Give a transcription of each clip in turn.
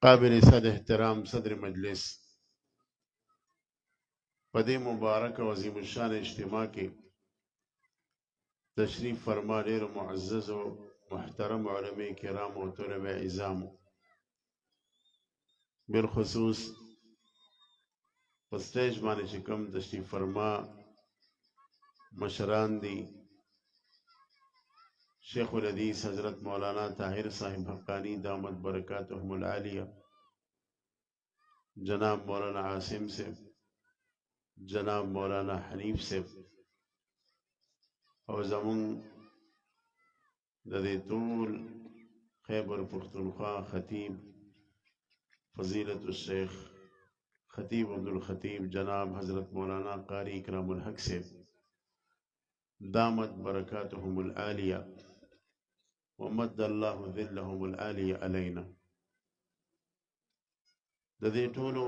قابل صد احترام صدر مجلس پدې مبارک او عظیم الشان اجتماع کې تشریف فرما ډېر معزز او محترم علماء کرام او طلبه عظام بالخصوص په سټیج باندې چې کوم تشریف فرما مشران دي شیخ الحدیث حضرت مولانا طاهر صاحب حقانی دامت برکاتهم العالیہ، جناب مولانا عاصم صاحب، جناب مولانا حنیف صاحب او زمون د دې ټول خیبر پختونخوا خطیب فضیلت الشیخ خطیب عبدالخطیب جناب حضرت مولانا قاری اکرام الحق صاحب دامت برکاتهم العالیہ ومد الله ذلهم العالیہ علینا. د دې ټولو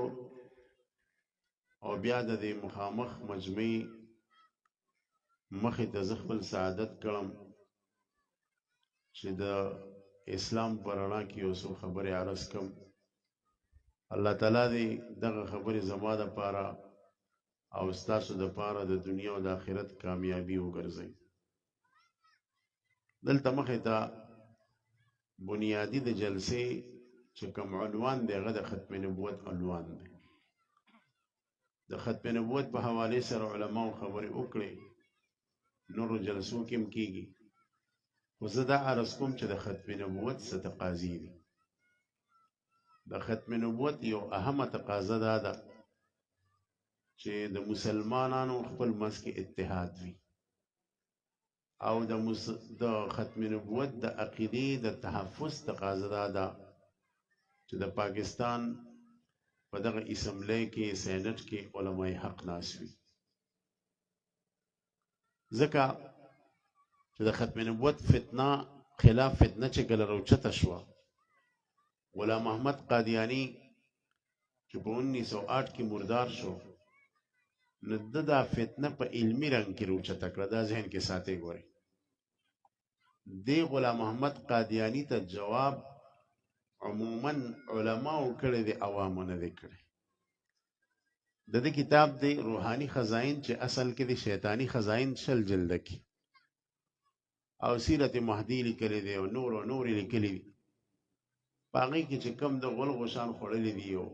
او بیا د دې مخامخ مجمع مخې ته زه خپل سعادت کړم چې د اسلام په رڼا کې یو څو خبرې عرض کړم. الله تعالی دې دغه خبرې زما دپاره او ستاسو دپاره د دنیا او د آخرت کامیابي وګرځوي. دلته مخې ته بنیادی د جلسې چې کوم عنوان دی هغه د ختم نبوت عنوان دی. د ختم نبوت په حوالې سره علماو خبرې وکړې، نورو جلسو کې هم کېږي، خو زه دا عرض کوم چې د ختم نبوت څه تقاضي دي. د ختم نبوت یو اهمه تقاضا دا ده چې د مسلمانانو خپل منځ کې اتحاد وي او د ختم نبوت د عقیدې د تحفظ تقاضا دا ده چې د پاکستان په دغه اسمبلی کې سینټ کې علماء حق ناست وي. ځکه چې د ختم نبوت فتنه خلاف فتنه چې کله راوچته شوه، غلام محمد قادیانی چې په 1908 کې مردار شو، نو دا فتنه په علمي رنګ کې راوچته کړه. دا ذهن کې ساتئ. ګورئ، دې غلام محمد قادیانی ته جواب عموما علماو کړی دی، عوامو نه دی کړی. د دې کتاب دی روحانی خزائن چې اصل کې د شیطانی خزائن 60 جلده کې او سیرت مهدی لیکلی دی او نور لیکلی دی. په هغې کې چې کم د غول غوشان خوړلی دي او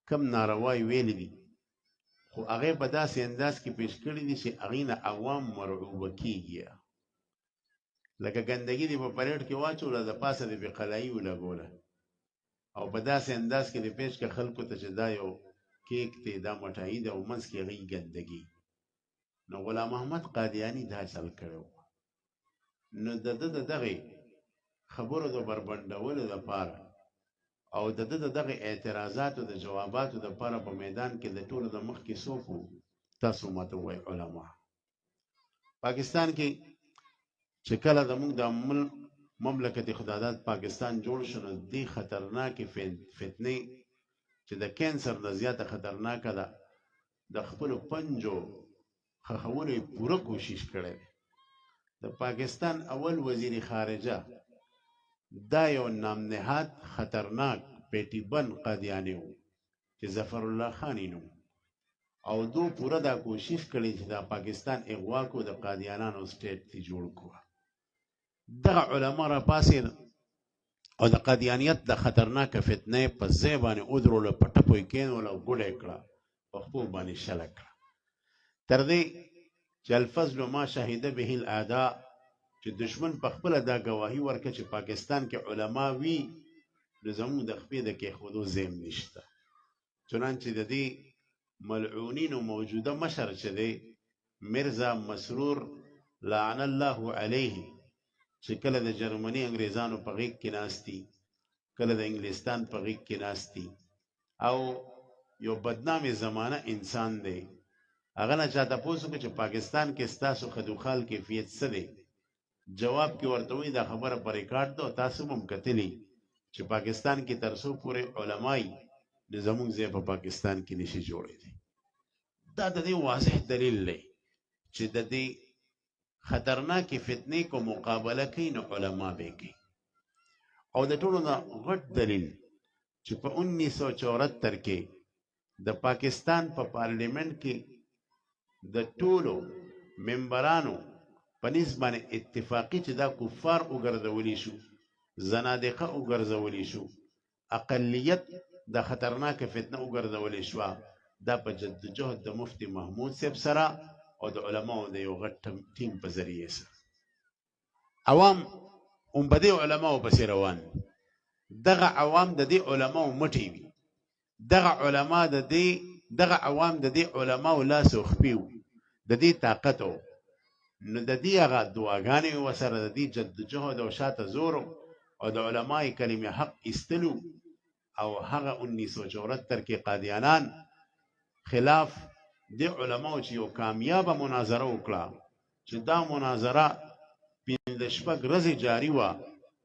کم ناروای ویلی دي، خو هغې په داسې انداز کې پیش کړي دي چې هغې نه عوام مرعوبه کېږي. لکه ګندګي دې په پریډ کې واچوله، د پاسه دې پې قلایي ولګوله او په داسې انداز کې دې پیش کړه خلکو ته چې دا یو کیک دی، دا مټایي ده او منځ کې هغې ګندګي. نو غلام محمد قادیاني دا چل کړی و. نو د ده د دغې خبرو د بربنډولو دپاره او د ده د دغې اعتراضاتو د جواباتو دپاره په میدان کې د ټولو د مخکې څوک و؟ تاسو ماته ووایئ علما. پاکستان کې چې کله زموږ د مملکت خداداد پاکستان جوړ شو، نو دې خطرناکې فتنې چې د کینسر نه زیاته خطرناکه ده، د خپلو پنجو خښولو یې پوره کوشش کړی دی. د پاکستان اول وزیر خارجه دا یو نام نهاد خطرناک پیټي بند قادیانی و چې ظفر الله خان یې نوم، او دو پوره دا کوشش کړی چې دا پاکستان اغوا کو د قادیانانو سټیټ تی جوړ کو. دغه علما را پاسې او د قادیانیت د خطرناکه فتنې په ځای باندې ودرولو، په ټپو یې کېنولو او ګوډه یې کړه، په خپو باندې شله کړه، تر دې چې الفضل ما شهیده به الاعداء چې دشمن په خپله دا ګواهي ورکړه چې پاکستان کې علما وي، نو زموږ د خپې د کېښودو ځای هم نشته. چنانچې د دې ملعونینو موجوده مشر چې دی مرزا مسرور لعن الله علیه، چې کله د جرمني انګریزانو په غیږ کې ناستی، کله د انګلستان په غیږ کې ناستی، او یو بدنامې زمانه انسان دی. هغه نه چا تپوس وکړه چې پاکستان کې ستاسو خدوخال کیفیت څه دی؟ جواب کې ورته وایي دا خبره په ریکارډ ده او تاسو هم کتلي چې پاکستان کې تر څو پورې علماي نو زموږ ځای په پاکستان کې نشي جوړېدی. دا د دې واضح دلیل دی چې د دې خطرناکې فتنې کو مقابله کوي نو علما به کوي. او د ټولو نه غټ دلیل چې په 1974 کې د پاکستان په پارلیمنت کې د ټولو ممبرانو په نسبت باندې اتفاقی چې دا کفار وګرځولی شو، زنادقه وګرځولی شو، اقلیت د خطرناک فتنه وګرځولی شوه، دا په جدوجهد د مفتي محمود صاحب سره او د علماو د یو غټ ټیم په ذریعه سره. عوام هم په دې علماو پسې روان دي. دغه عوام د دې علماو مټې وي، دغه عوام د دې علماو لاس او خپې وو، د دې طاقت و. نو د دې هغه دعاګانې ورسره د دې جدوجهد او شاته زور او د علمای کلمې حق ایستلو او هغه 1974 کې قادیانان خلاف د علماو چې یو کامیابه مناظره وکړه، چې دا مناظره 15 ورځې جاری وه.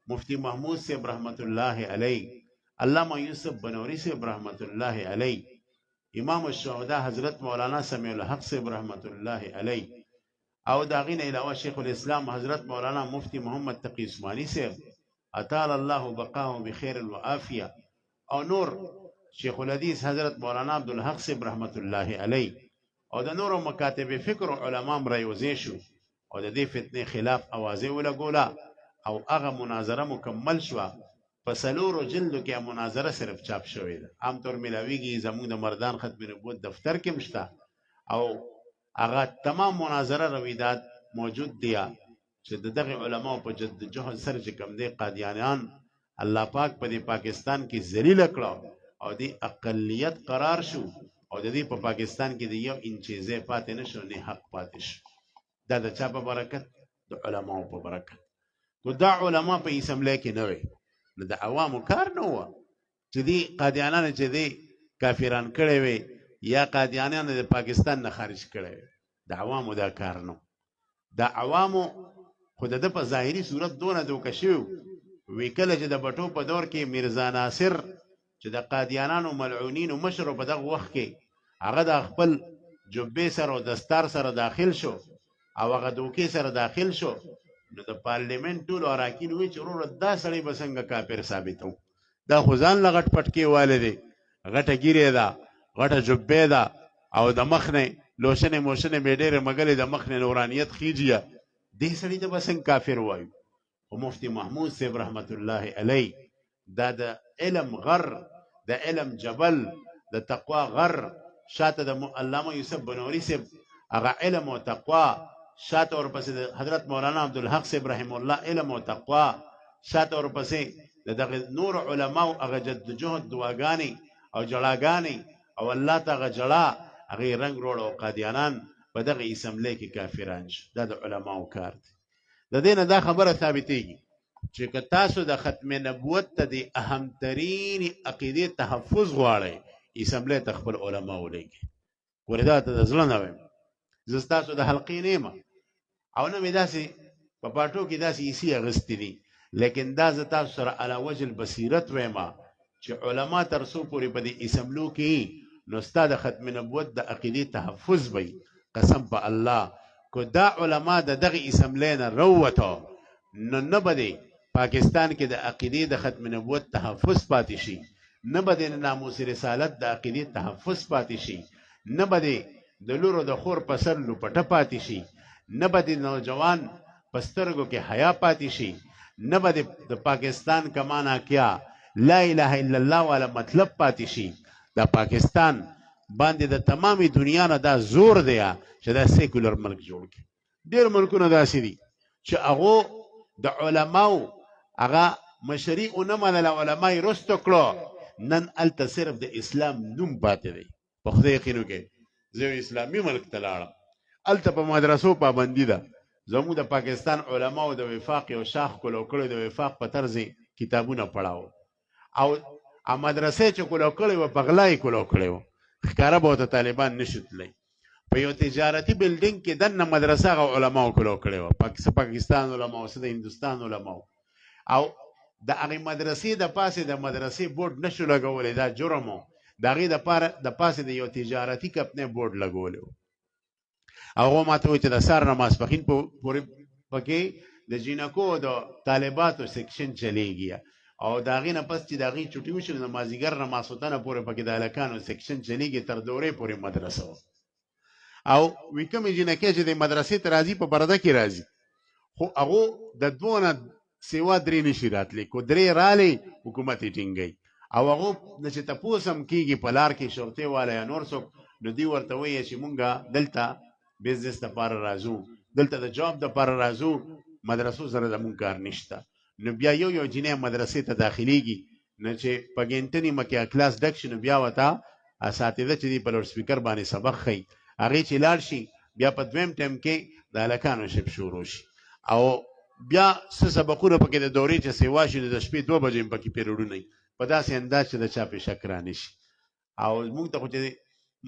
مفتی محمود صاحب رحمت الله علی، علامه یوسف بنوري صاحب رحمت الله علی، امام الشهدا حضرت مولانا سمیع الحق صاحب رحمت الله علی، او دا غینه علاوه شیخ الاسلام حضرت مولانا مفتی محمد تقی عثماني صاحب اطال الله بقاه بخیر وعافیه، او نور شیخ الحدیث حضرت مولانا عبدالحق صاحب رحمت الله علی، او د نورو مکاتب فکر او علما هم رايوځې شو او د دې فتنې خلاف اوازې ولګوله، او هغه مناظره مکمل شوه. په 4 جلدو کې مناظره صرف چاپ شوې ده، عام طور ملاویږي زموږ د مردان ختم نبوت دفتر کې مشته، او هغه تمام مناظره رویدات موجود دی چې دغه علماو په جدوجهد سره چې کوم دی قادیانیان الله پاک په پاکستان کې ذلیل کړو او د اقلیت قرار شو، او د دې په پاکستان کې د یو انچې ځای پاتې نشو، نه حق پاتې شو. دا د چا په برکت؟ د علماو په برکت. کو دا علما په اسمبلی کې نه وي، نو د عوامو کار نه و چې دې قادیانان چې دې کافران کړي وي یا قادیانان د پاکستان نه خارج کړي وي، د عوامو دا کار نه. د عوامو خو د په ظاهري صورت دونه دوکه شوي وی، کله چې د بټو په دور کې میرزا ناصر چې د قادیانانو ملعونینو مشر په دغه وخت کې هغه د خپل جبې سره او دستار سره داخل شو او هغه دوکې سره داخل شو، نو د پارلیمنت ټول اراکین وی چې وروره دا سړی به څنګه کافر ثابتو، دا خو ځان له غټ پټکې والی دی، غټه ګیرې ده، غټه جبې ده، او د مخ نه لوشنې موشنې به ډېرې مګلې د مخ نه نورانیت خیجیه، دې سړي ته به څنګه کافر وایو. او مفتی محمود صاحب رحمت الله علی دا د علم غر، د علم جبل، د تقوا غر، شاته د علامه یوسف بنوري صاحب هغه علم او تقوا، شاته ورپسې د حضرت مولانا عبدالحق صاحب رحم الله علم او تقوا، شاته ورپسې د دغه نور علماو هغه جدوجهد دعاګانې او جړاګانې، او الله ته هغه جړا هغې رنګ روړ، او قادیانان په دغه اسمبلی کې کافران شو. دا د علماو کار دی. د دې نه دا خبره ثابتېږي چې که تاسو د ختم نبوت ته د اهمترین عقیدې تحفظ غواړئ، اسمبلی ته خپل علما ولېږئ. ګورې دا ته د زړه نه وایم، زه ستاسو د حلقې نه یم او نه مې داسې په پاټو کې داسې ایسي اغوستي دي، لیکن دا زه تاسو سره علی وجه البصیرت وایم چې علما تر څو پورې په دې اسمبلو کې نو ستا د ختم نبوت د عقیدې تحفظ به قسم په الله کو دا علما د دغه اسمبلی نه راووتو نو نه به دی پاکستان کې د عقیدې د ختم نبوت تحفظ پاتې شي، نه به د ناموس رسالت د عقیدې تحفظ پاتې شي، نه به دی د لورو د خور په سر لوپټه پاتې شي، نه به د نوجوان په سترګو کې حیا پاتې شي، نه به د پاکستان کمانا کیا لا اله الا الله والا مطلب پاتې شي. دا پاکستان باندې د تمامي دنیا نه دا زور دی چې دا سیکولر ملک جوړ کړي. ډېر ملکونه داسې دي چې هغو د علماو هغه مشري ونه منله، علما یې رسته کړو، نن هلته صرف د اسلام نوم پاتې دی. په خدای یقین وکړئ، زه یو اسلامي ملک ته لاړم، هلته په مدرسو پابندي ده. زموږ د پاکستان علماو د وفاق یو شاخ کلو کړی، د وفاق په طرز کتابونه پړاو، او مدرسې چې کلو کړی وه په غلا یې کلو کړی وه، ښکاره به ورته طالبان نشو تللی. په یو تجارتي بلډینګ کې دننه مدرسه هغه علماو کلو کړی وه، پاکستان علماو، څه د هندوستان علماو، او د هغې مدرسې د پاسې د مدرسې بورډ نشو لګولی، دا جرم و. د هغې د پاسې د یو تجارتي کمپنۍ بورډ لګولی و. هغو ما ته وایي چې د سهار نه ماسپښین پورې پکې د جینکو د طالباتو سیکشن چلیږي، او د هغې نه پس چې د هغې چوټي وشي نو د مازدیګر نه ماسخوتنه پورې پکې د هلکانو سیکشن چلیږي تر دورې پورې مدرسه وه او وي کومې جینکۍ چې د مدرسې ته راځي په برده کې راځي خو هغو د دوه نه سیوا درې نشي راتلی کو درې رالی حکومت یې ټینګوي او هغو نه چې تپوس هم کېږي په لار کې شرطې والا یا نور څوک نو دوی ورته وایي چې مونږ دلته بزنس دپاره راځو دلته د جاب دپاره راځو مدرسو سره زمونږ کار نشته نو بیا یو جینۍ مدرسې ته داخلیږي نو چې په ګنټه نیمه کې کلاس ډک شي نو بیا ورته اساتذه چې دي په لوډ سپیکر باندې سبق ښیي هغې چې لاړ شي بیا په دویم ټایم کې د هلکانو شپ شروع شي او بیا څه سبقونه پکې د دورې چې سیوا شي د شپې 2 بجې پکې پیریډونه وي په داسې انداز چې د چا په شک رانه شي او موږ ته خو چې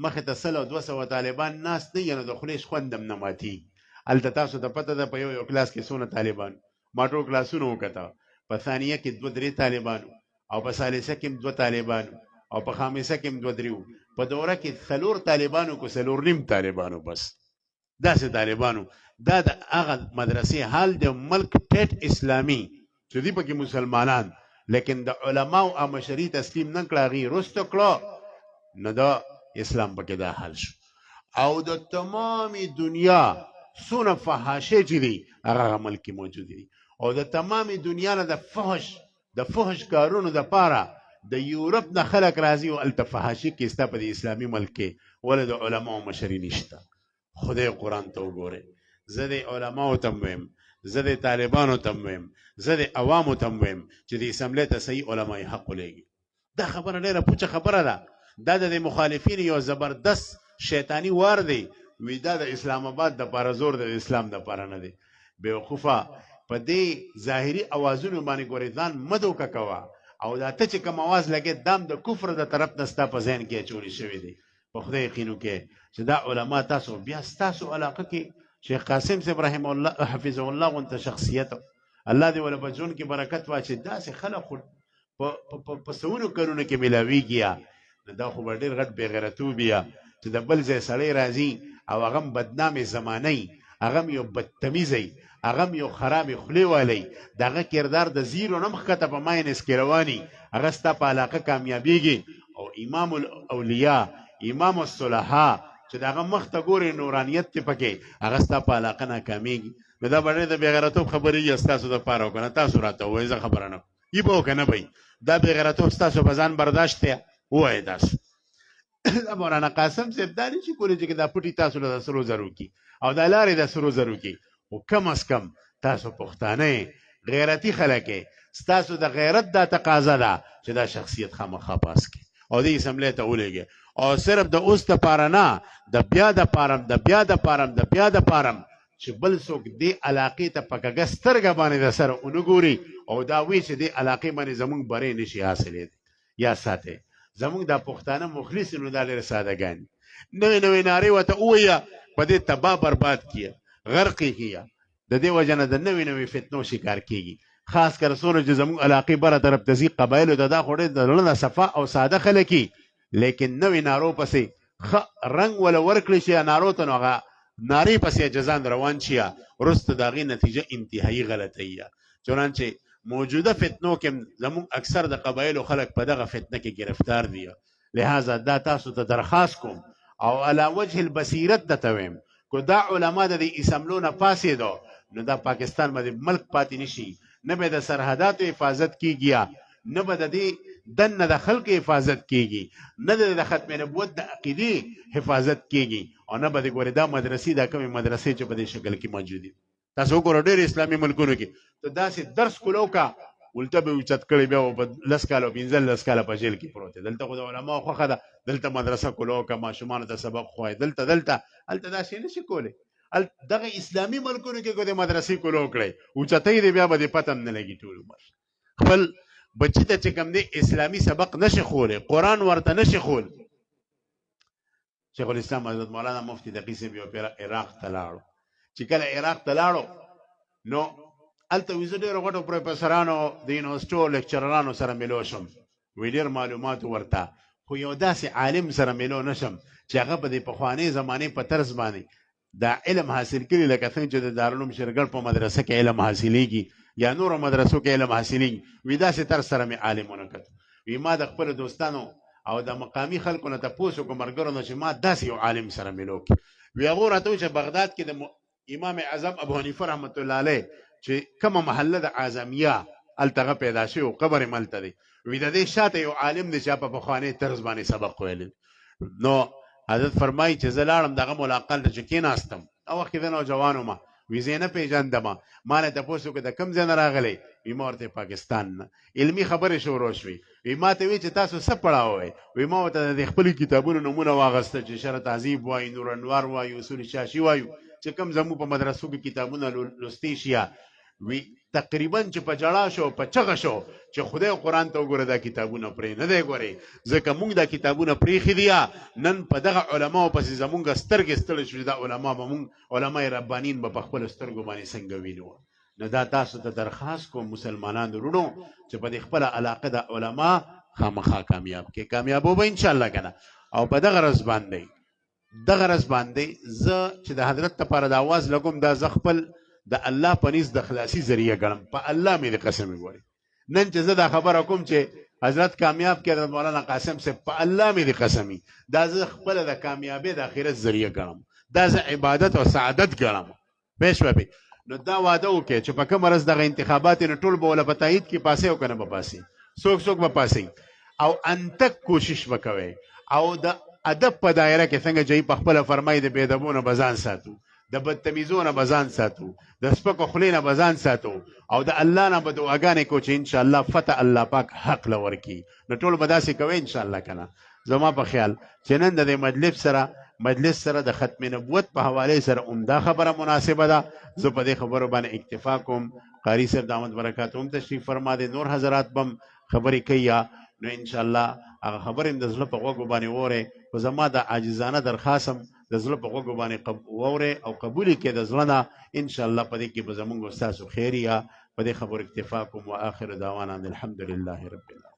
مخې ته 100 او 200 طالبان ناست نه یې نو د خولې خوند هم نه ماتېږي هلته تاسو ته پته ده په یو کلاس کې څونه طالبان ما ټول کلاسونه وکته په ثانیه کې 2-3 طالبانو او په ثالثه کې 2 طالبانو او په خامسه کې 2-3 په دوره کې 4 طالبانو کو 4.5 طالبانو بس داسې طالبانو دا د هغه مدرسې حال د ملک ټیټ اسلامي چې دی پکې مسلمانان لیکن د علماو او مشري تسلیم نه کړه هغې رسته کړه نو د اسلام پکې دا حال شو او د تمامي دنیا څونه فحاشۍ چې دي هغه ملک کې موجود دي او د تمامي دنیا نه د فحش کارونو دپاره د یورپ نه خلک راځي او هلته فحاشي کې ستا په د اسلامي ملک کې ولې د علماو مشري نشته خدای قرآن ته وګورئ زه د علماو ته ویم زه د طالبانو ته ویم زه د عوامو ته ویم چې د اسمبلۍ ته صحیح علمای حق ولېږي دا خبره ډېره پوچه خبره ده دا د مخالفین یو زبردست شیطانی وار دی وی دا د اسلام آباد دپاره زور د اسلام دپاره نه دی بیوقوفه په دې ظاهري اوازونو باندې ګورې ځان مه دوکه کوه او دا ته چې کوم اواز لګې دام د کفر د طرف نه ستا په ذهن کې اچولی شوی دی په خدای یقین وکړئ چې دا علما تاسو بیا ستاسو علاقه کې شیخ قاسم صاحب رحمه الله حفظه الله غونته شخصیت الله دې ولا په ژوند کې برکت واچي داسې خلک خو په سونو کارونو کې ملاویږي دا خو به ډېر غټ بېغیرتوب یا چې د بل ځای سړی راځي او هغه هم بدنامې زمانه هغه هم یو بدتمیزی هغه هم یو خرابې خولې والی د هغه کردار د زیرو نه مخکته په ماینس کې رواني هغه ستا په علاقه کامیابیږي او امام الاولیاء امام الصلحاء چې د هغه مخ ته ګورې نورانیت کې پکې هغه ستا په علاقه ناکامیږي نو دا به ډېر د بېغیرتوب خبرې یي ستاسو دپاره وکړه نه تاسو راته ووایئ زه خبره نه یي به وکړه نه به دا بېغیرتوب ستاسو په ځان برداشت دی ووایئ تاسو دا مولانا قاسم صاحب دا نشي کولی چې دا پټي تاسو له 100 زرو کې او دا لارې د 100 زرو کې خو کم از کم تاسو پښتانه غیرتي خلک ستاسو د غیرت دا تقاضا ده چې دا شخصیت خامخا پاس کړي او دې اسمبلۍ ته ولېږي او صرف د اوس دپاره نه د بیا دپاره چې بل څوک دې علاقې ته په کږه سترګه باندې د سره ونه ګوري او دا وایي چې دې علاقې باندې زموږ بری نشي حاصلېدی یا ساتئ زموږ دا پښتانه مخلص نو دا ډېر سادهګان نوې نارې ورته ووایه په دې تباه برباد کړي غرق یې کړي د دې وجه نه د نوې فتنو شکار کېږي خاص کر څونه چې زموږ علاقې بره طرف ته ځي قبایلو ته دا خو ډېر د زړه نه صفا او ساده خلک وي لیکن نوې نارو پسې ښه رنګ وله ورکړی شي نارو ته نو هغه نارې پسې جزان روان شي وروسته د هغې نتیجه انتهایي غلطه وي چنانچه موجوده فتنو کې زموږ اکثر د قبایلو خلک په دغه فتنه کې گرفتار دي لہذا دا تاسو ته درخواست کوم او علی وجه البصیرت درته ویم کو دا علما د دې اسمبلو نه پاسېدو نو دا پاکستان باندې ملک پاتې نشي نه به د سرحداتو حفاظت کیږي نه به د دې دنه د خلکو حفاظت کیږي نه د ختم نبوت د عقیدې حفاظت کیږي او نه به د ګورې دا مدرسې دا کومې مدرسې چې په دې شکل کې موجود دي تاسو وګورئ ډېر اسلامي ملکونو کې ته داسې درس کولو کا الټه به اوچت کړی بیا په 10 کاله 15 کاله په جیل کې پروت دی دلته خو د علماو خوښه ده دلته مدرسه کولو کا ماشومانو ته سبق خوایي دلته هلته داسې نشي کولی دغه اسلامي ملکونو کې کو د مدرسې کولو کړی اوچتۍ دی بیا به دې پته هم نه لګي ټول عمر خپل بچی ته چې کوم دی اسلامي سبق نشي خولی قرآن ورته نشي خول شیخ الاسلام حضرت مولانا مفتی تقي صاحب یو پیر عراق ته لاړو چې کله عراق ته لاړو نو هلته وي زه ډېرو غټو پروفیسرانو د یونیورسټو لیکچررانو سره ملو شم وی ډېر معلومات ورته خو یو داسې عالم سره ملو نشم چې هغه په دې پخوانۍ زمانې په طرز باندې دا علم حاصل کړي لکه څنګه چې د دارالعلوم شرګړ په مدرسه کې علم حاصلېږي یا نور مدرسو کې علم حاصلین وی داسې تر سره مې عالمونه کړ وی ما د خپل دوستانو او د مقامی خلکو نه تاسو کوم مرګرو نه چې ما داسې یو عالم سره ملو کې وی هغه راته چې بغداد کې د امام اعظم ابو حنیفه رحمت الله علیه چې کومه محله د اعظمیه التغه پیدا شي او قبر ملته دی وی د دې شاته یو عالم دی چې په بخوانه طرز باندې سبق ویل نو حضرت فرمایي چې زلاړم دغه ملاقات چې کېناستم او وخت د نوجوانو ما وی زینه پیژندم ما نه تاسو کې د کم ځای راغلی وی ما ورته پاکستان نه علمي خبرې شروع شوې وی ما ته وی چې تاسو څه پڑھاوئ وی ما ته د خپل کتابونو نمونه واغسته چې شرع تعذیب وای نور انوار وای اصول شاشي وای چې کم زمو په مدرسو کې کتابونه لوستي شي وی تقریبا چې په جړا شو په چغه شو چې خدای قرآن ته وګوره دا کتابونه پرې نه دی ګوري ځکه موږ دا کتابونه پرېښي دي نن په دغه علماو پسې زمونږ سترګې ستړې شوې دا علما به مونږ علمای ربانین به په خپلو سترګو باندې څنګه وینو نو دا تاسو ته درخواست کوم مسلمانانو وروڼو چې په دې خپله علاقه د علما خامخا کامیاب کې کامیابو به انشاءالله که نه او په دغه رز باندې زه چې د حضرت لپاره د اواز لګوم دا زه خپل د الله په نس د خلاصي ذریعه ګڼم په الله مې د قسم وګورئ نن چې زه دا خبره کوم چې حضرت کامیاب کړي د مولانا قاسم صاحب په الله مې د قسمي دا زه خپله د کامیابۍ د آخرت ذریعه ګڼم دا زه عبادت او سعادت ګڼم پوه شوې نو دا واده وکړئ چې په کومه ورځ دغه انتخابات نه ټول به وله په تایید کې پاسې او که نه به پاسې څوک به پاسې او انتک کوشش به کوئ او د ادب په دایره کې څنګه چې په خپله فرمایي د بېدبو نه به ځان ساتو د بدتمیزو نه به ځان ساتو د سپکو خولې نه به ځان ساتو او د الله نه به دعاګانې کو چې انشاءالله فتح الله پاک حق له ورکړي نو ټول به داسې کوئ انشاءالله که نه زما په خیال چې نن د دې مجلس سره د ختم نبوت په حواله سره عمده خبره مناسبه ده زه په دې خبرو باندې اکتفا کوم قاری صاحب دامت برکات هم تشریف فرما دي نور حضرات بم خبرې کوي نو انشاءالله هغه خبرې هم د زړه په غوږو باندې واورئ خو زما د عاجزانه درخواست د زړه په غوږو باندې واورئ او قبول یې کړئ د زړه نه انشاءالله په دې کې به زموږ ستاسو خیر یا په دې خبرو اکتفا کوم واخر دعوانا الحمد لله رب العالمین